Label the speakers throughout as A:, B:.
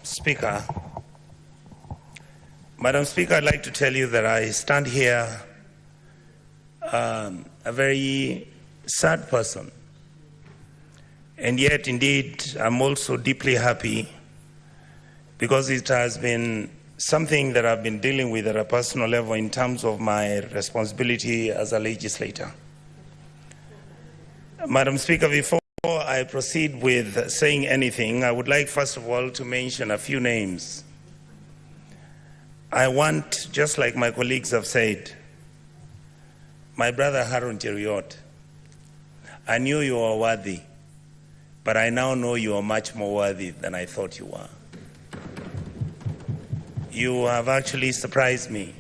A: Speaker, Madam Speaker, I'd like to tell you that I stand here a very sad person, and yet indeed I'm also deeply happy because it has been something that I've been dealing with at a personal level in terms of my responsibility as a legislator. Madam Speaker, before I proceed with saying anything, I would like first of all to mention a few names. I want, just like my colleagues have said, my brother Harun Cheruiyot, I knew you were worthy, but I now know you are much more worthy than I thought you were. You have actually surprised me.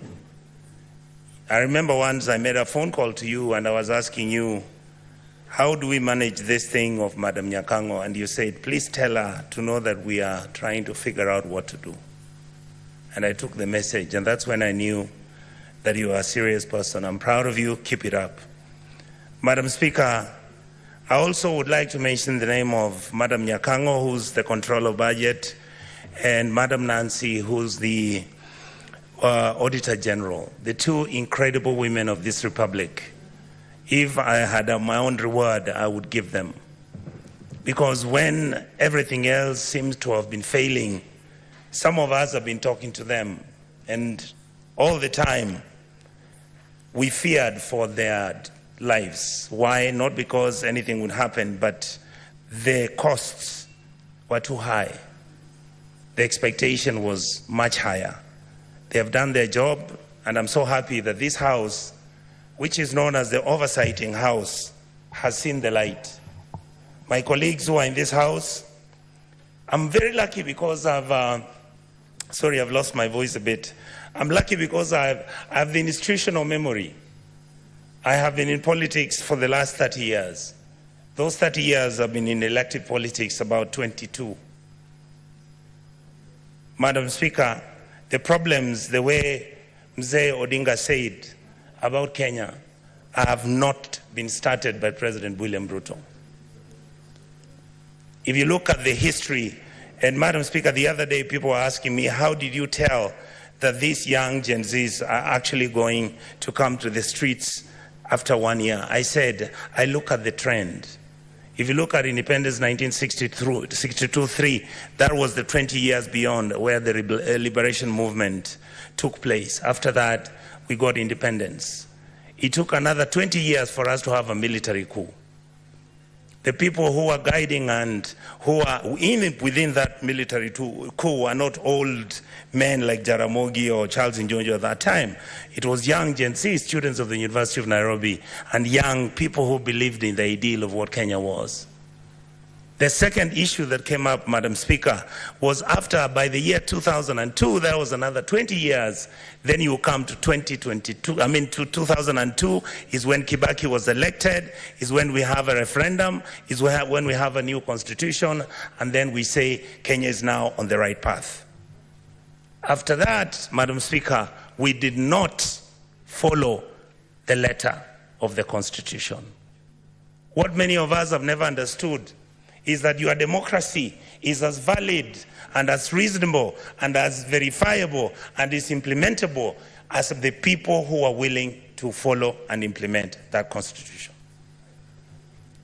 A: I remember once I made a phone call to you and I was asking you, how do we manage this thing of Madam Nyakango? And you said, please tell her to know that we are trying to figure out what to do. And I took the message, and that's when I knew that you are a serious person. I'm proud of you. Keep it up. Madam Speaker, I also would like to mention the name of Madam Nyakango, who's the Controller of Budget, and Madam Nancy, who's the Auditor General, the two incredible women of this republic. If I had my own reward, I would give them. Because when everything else seems to have been failing, some of us have been talking to them, and all the time we feared for their lives. Why? Not because anything would happen, but the costs were too high. The expectation was much higher. They have done their job, and I'm so happy that this House, which is known as the Oversighting House, has seen the light. My colleagues who are in this House, I'm very lucky because I've lost my voice a bit. I'm lucky because I have the institutional memory. I have been in politics for the last 30 years. Those 30 years I've been in elected politics, about 22. Madam Speaker, the problems, the way Mzee Odinga said, about Kenya have not been started by President William Ruto. If you look at the history, and Madam Speaker, the other day people were asking me, how did you tell that these young Gen Zs are actually going to come to the streets after 1 year? I said, I look at the trend. If you look at independence 1962-3, that was the 20 years beyond where the liberation movement took place. After that, we got independence. It took another 20 years for us to have a military coup. The people who are guiding and who are even within that military coup are not old men like Jaramogi or Charles Njonjo at that time. It was young Gen Z students of the University of Nairobi and young people who believed in the ideal of what Kenya was. The second issue that came up, Madam Speaker, was after, by the year 2002, there was another 20 years. Then you come to 2002 is when Kibaki was elected, is when we have a referendum, is when we have a new constitution, and then we say Kenya is now on the right path. After that, Madam Speaker, we did not follow the letter of the constitution. What many of us have never understood is that your democracy is as valid and as reasonable and as verifiable and is implementable as the people who are willing to follow and implement that constitution.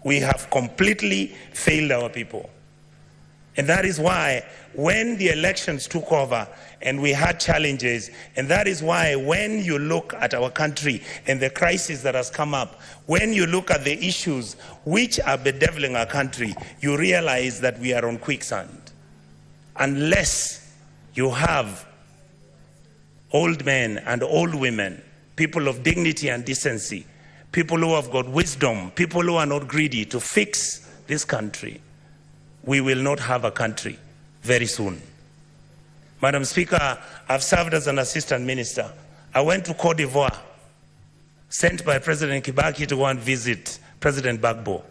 A: We have completely failed our people. And that is why when the elections took over and we had challenges, and that is why when you look at our country and the crisis that has come up, when you look at the issues which are bedeviling our country, you realize that we are on quicksand. Unless you have old men and old women, people of dignity and decency, people who have got wisdom, people who are not greedy to fix this country, we will not have a country very soon. Madam Speaker, I've served as an assistant minister. I went to Cote d'Ivoire, sent by President Kibaki to go and visit President Gbagbo.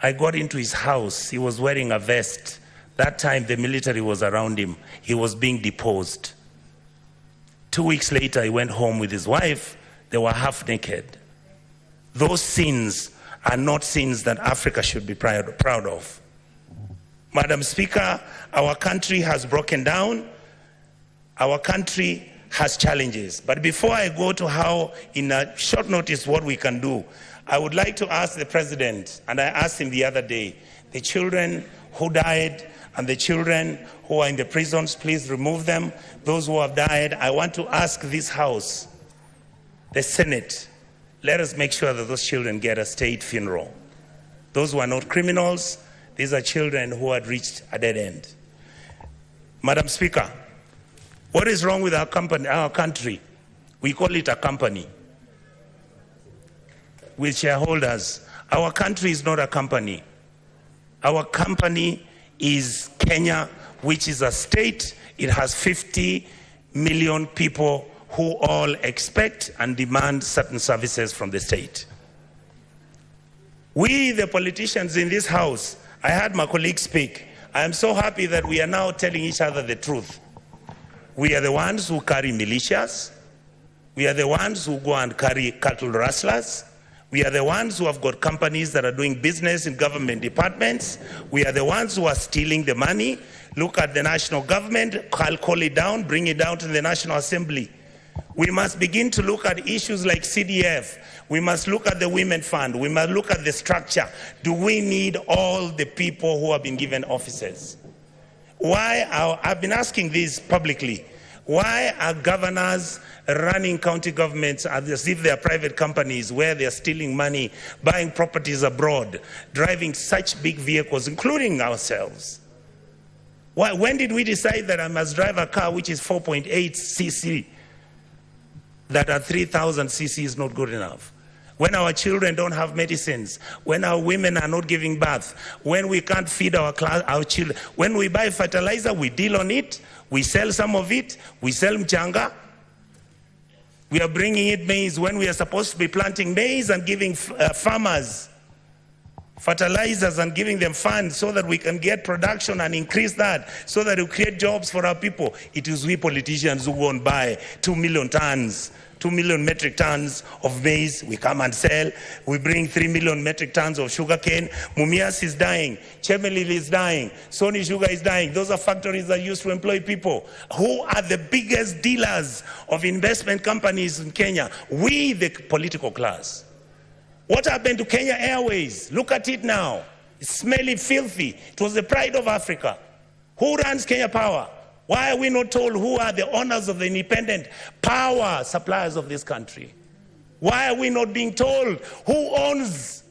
A: I got into his house. He was wearing a vest. That time the military was around him. He was being deposed. 2 weeks later, he went home with his wife. They were half naked. Those sins are not sins that Africa should be proud of. Madam Speaker, our country has broken down. Our country has challenges. But before I go to how, in a short notice, what we can do, I would like to ask the President, and I asked him the other day, the children who died and the children who are in the prisons, please remove them. Those who have died, I want to ask this House, the Senate, let us make sure that those children get a state funeral. Those who are not criminals, these are children who had reached a dead end. Madam Speaker, what is wrong with our country? We call it a company with shareholders. Our country is not a company. Our company is Kenya, which is a state. It has 50 million people who all expect and demand certain services from the state. We, the politicians in this House, I heard my colleague speak. I am so happy that we are now telling each other the truth. We are the ones who carry militias. We are the ones who go and carry cattle rustlers. We are the ones who have got companies that are doing business in government departments. We are the ones who are stealing the money. Look at the national government, call it down, bring it down to the National Assembly. We must begin to look at issues like CDF. We must look at the Women Fund. We must look at the structure. Do we need all the people who have been given offices? I've been asking this publicly. Why are governors running county governments as if they are private companies where they are stealing money, buying properties abroad, driving such big vehicles, including ourselves? When did we decide that I must drive a car which is 4.8 cc? That at 3,000 cc is not good enough. When our children don't have medicines, when our women are not giving birth, when we can't feed our children, when we buy fertilizer, we deal on it, we sell some of it, we sell mchanga. We are bringing in maize when we are supposed to be planting maize and giving farmers fertilizers and giving them funds so that we can get production and increase that, so that we create jobs for our people. It is we politicians who go and buy 2 million metric tons of maize. We come and sell. We bring 3 million metric tons of sugarcane. Mumias is dying. Chemelil is dying. Sony Sugar is dying. Those are factories that used to employ people. Who are the biggest dealers of investment companies in Kenya? We, the political class. What happened to Kenya Airways? Look at it now. It's smelly, filthy. It was the pride of Africa. Who runs Kenya Power? Why are we not told who are the owners of the independent power suppliers of this country? Why are we not being told who owns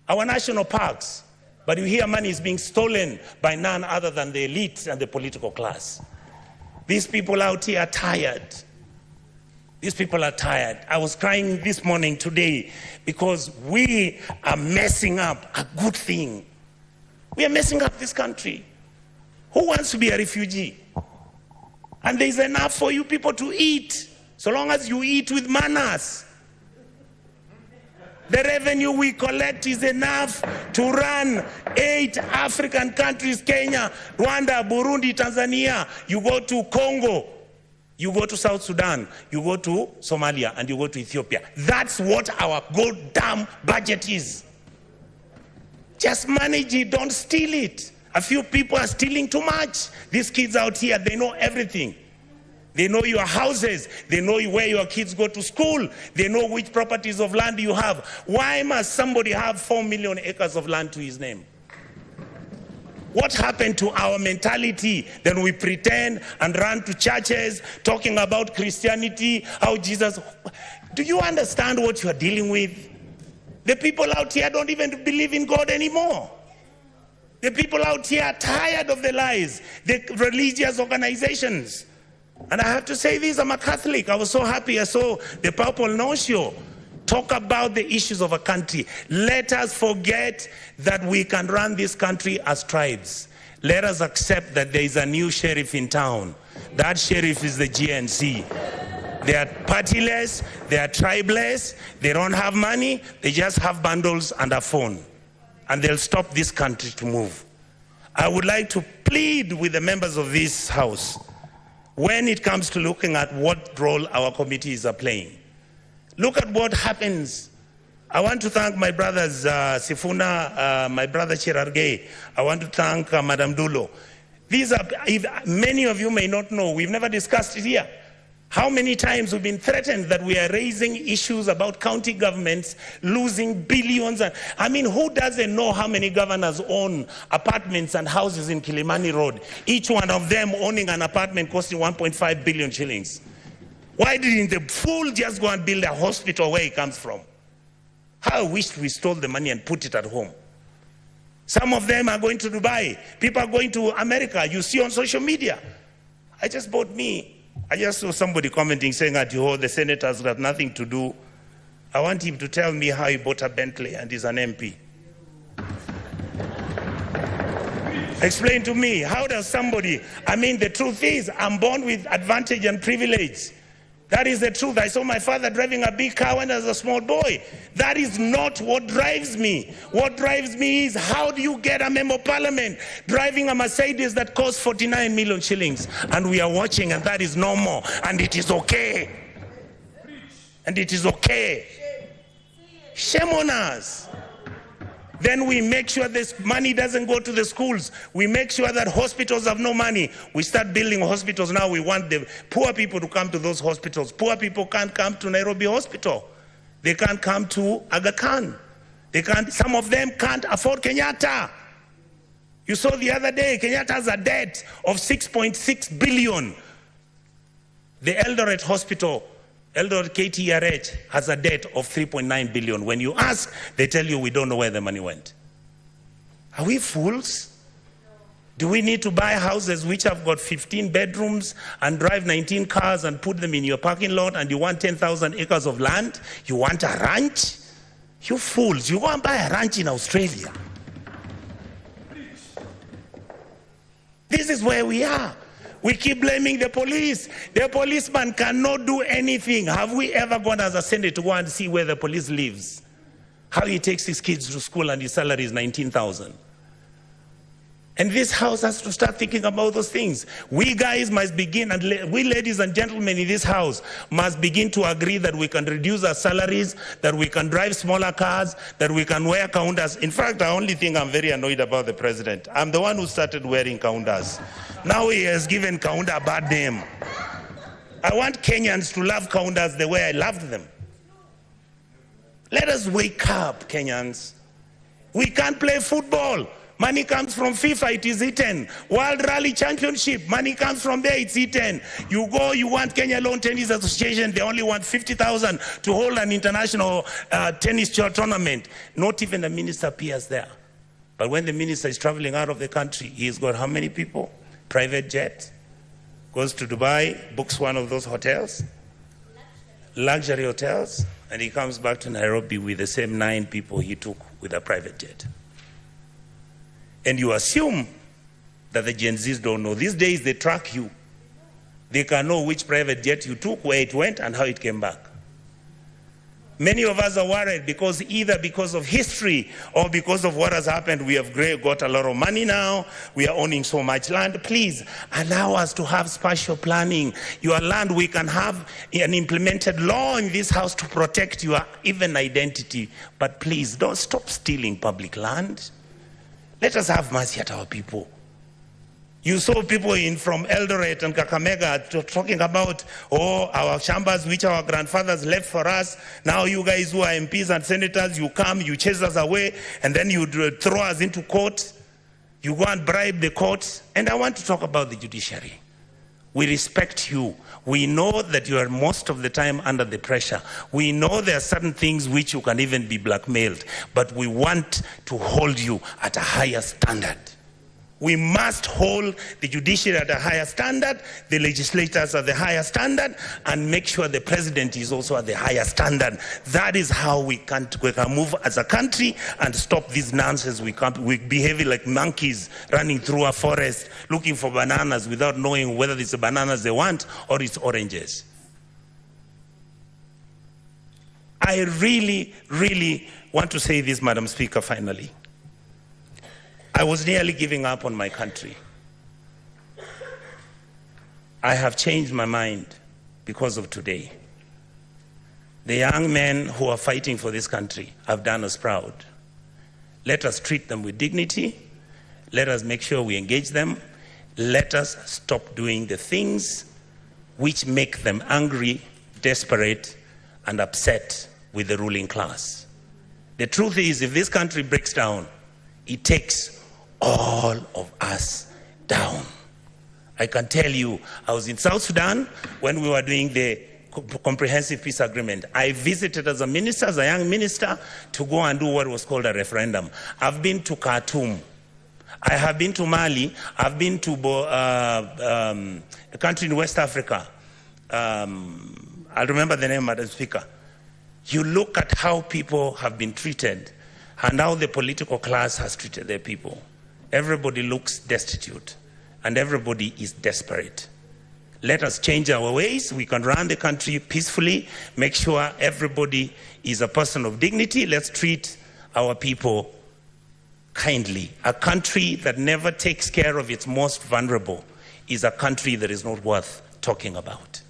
A: our national parks? But you hear money is being stolen by none other than the elite and the political class. These people out here are tired. These people are tired. I was crying this morning today because we are messing up a good thing. We are messing up this country. Who wants to be a refugee? And there's enough for you people to eat, so long as you eat with manners. The revenue we collect is enough to run 8 African countries: Kenya, Rwanda, Burundi, Tanzania. You go to Congo, you go to South Sudan, you go to Somalia, and you go to Ethiopia. That's what our goddamn budget is. Just manage it, don't steal it. A few people are stealing too much. These kids out here, they know everything. They know your houses. They know where your kids go to school. They know which properties of land you have. Why must somebody have 4 million acres of land to his name? What happened to our mentality? Then we pretend and run to churches talking about Christianity, how Jesus... Do you understand what you are dealing with? The people out here don't even believe in God anymore. The people out here are tired of the lies, the religious organizations. And I have to say this, I'm a Catholic. I was so happy I saw the Purple Nuncio talk about the issues of a country. Let us forget that we can run this country as tribes. Let us accept that there is a new sheriff in town. That sheriff is the GNC. They are partyless, they are tribeless, they don't have money, they just have bundles and a phone. And they'll stop this country to move. I would like to plead with the members of this House, when it comes to looking at what role our committees are playing. Look at what happens I want to thank my brothers Sifuna, my brother Chirargei. I want to thank Madam Dulo. These are, many of you may not know, we've never discussed it here. How many times we've been threatened that we are raising issues about county governments losing billions. I mean, who doesn't know how many governors own apartments and houses in Kilimani Road? Each one of them owning an apartment costing 1.5 billion shillings. Why didn't the fool just go and build a hospital where he comes from? How I wished we stole the money and put it at home. Some of them are going to Dubai. People are going to America. You see on social media. I just saw somebody commenting saying that the senators got nothing to do. I want him to tell me how he bought a Bentley and is an MP. Explain to me, how does somebody, I mean, the truth is, I'm born with advantage and privilege. That is the truth. I saw my father driving a big car when I was a small boy. That is not what drives me. What drives me is, how do you get a member of parliament driving a Mercedes that costs 49 million shillings? And we are watching, and that is normal. And it is okay. And it is okay. Shame on us. Then we make sure this money doesn't go to the schools. We make sure that hospitals have no money. We start building hospitals now. We want the poor people to come to those hospitals. Poor people can't come to Nairobi Hospital. They can't come to Aga Khan. They can't, some of them can't afford Kenyatta. You saw the other day, Kenyatta has a debt of 6.6 billion. The Eldoret Hospital, Eldoret KTRH, has a debt of 3.9 billion. When you ask, they tell you we don't know where the money went. Are we fools? Do we need to buy houses which have got 15 bedrooms and drive 19 cars and put them in your parking lot, and you want 10,000 acres of land? You want a ranch? You fools, you go and buy a ranch in Australia. This is where we are. We keep blaming the police. The policeman cannot do anything. Have we ever gone as a Senate to go and see where the police lives? How he takes his kids to school and his salary is 19,000. And this house has to start thinking about those things. We guys must begin, and we ladies and gentlemen in this house must begin to agree that we can reduce our salaries, that we can drive smaller cars, that we can wear kaundas. In fact, the only thing I'm very annoyed about the president, I'm the one who started wearing kaundas. Now he has given kaunda a bad name. I want Kenyans to love kaundas the way I loved them. Let us wake up, Kenyans. We can't play football. Money comes from FIFA, it is eaten. World Rally Championship, money comes from there, it's eaten. You go, you want Kenya Lawn Tennis Association, they only want 50,000 to hold an international tennis tournament. Not even the minister appears there. But when the minister is traveling out of the country, he's got how many people? Private jet, goes to Dubai, books one of those hotels, luxury hotels, and he comes back to Nairobi with the same 9 people he took with a private jet. And you assume that the Gen Zs don't know. These days they track you. They can know which private jet you took, where it went, and how it came back. Many of us are worried because either because of history or because of what has happened, we have got a lot of money now, we are owning so much land. Please allow us to have spatial planning. Your land, we can have an implemented law in this house to protect your even identity. But please don't stop stealing public land. Let us have mercy at our people. You saw people from Eldoret and Kakamega talking about, oh, our chambers which our grandfathers left for us. Now you guys who are MPs and senators, you come, you chase us away, and then you throw us into court. You go and bribe the court. And I want to talk about the judiciary. We respect you. We know that you are most of the time under the pressure. We know there are certain things which you can even be blackmailed, but we want to hold you at a higher standard. We must hold the judiciary at a higher standard, the legislators at the higher standard, and make sure the president is also at the higher standard. That is how we can move as a country and stop this nonsense. We behave like monkeys running through a forest looking for bananas without knowing whether it's the bananas they want or it's oranges. I really, really want to say this, Madam Speaker, finally. I was nearly giving up on my country. I have changed my mind because of today. The young men who are fighting for this country have done us proud. Let us treat them with dignity. Let us make sure we engage them. Let us stop doing the things which make them angry, desperate, and upset with the ruling class. The truth is, if this country breaks down, it takes all of us down. I can tell you, I was in South Sudan when we were doing the comprehensive peace agreement. I visited as a minister, as a young minister, to go and do what was called a referendum. I've been to Khartoum. I have been to Mali. I've been to a country in West Africa. I'll remember the name, Madam Speaker. You look at how people have been treated and how the political class has treated their people. Everybody looks destitute and everybody is desperate. Let us change our ways. We can run the country peacefully, make sure everybody is a person of dignity. Let's treat our people kindly. A country that never takes care of its most vulnerable is a country that is not worth talking about.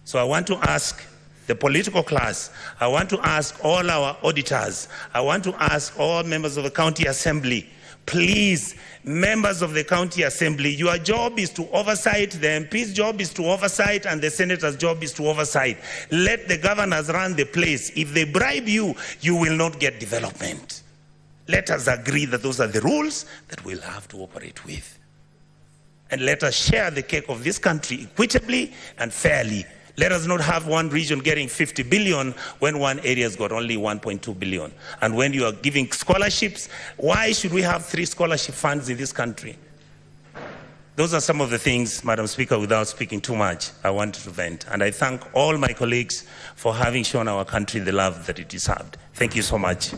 A: So I want to ask the political class, I want to ask all our auditors, I want to ask all members of the county assembly, please, members of the county assembly, your job is to oversight, the MP's job is to oversight, and the senator's job is to oversight. Let the governors run the place. If they bribe you, you will not get development. Let us agree that those are the rules that we'll have to operate with. And let us share the cake of this country equitably and fairly. Let us not have one region getting 50 billion when one area's got only 1.2 billion. And when you are giving scholarships, why should we have 3 scholarship funds in this country? Those are some of the things, Madam Speaker, without speaking too much, I wanted to vent. And I thank all my colleagues for having shown our country the love that it deserved. Thank you so much.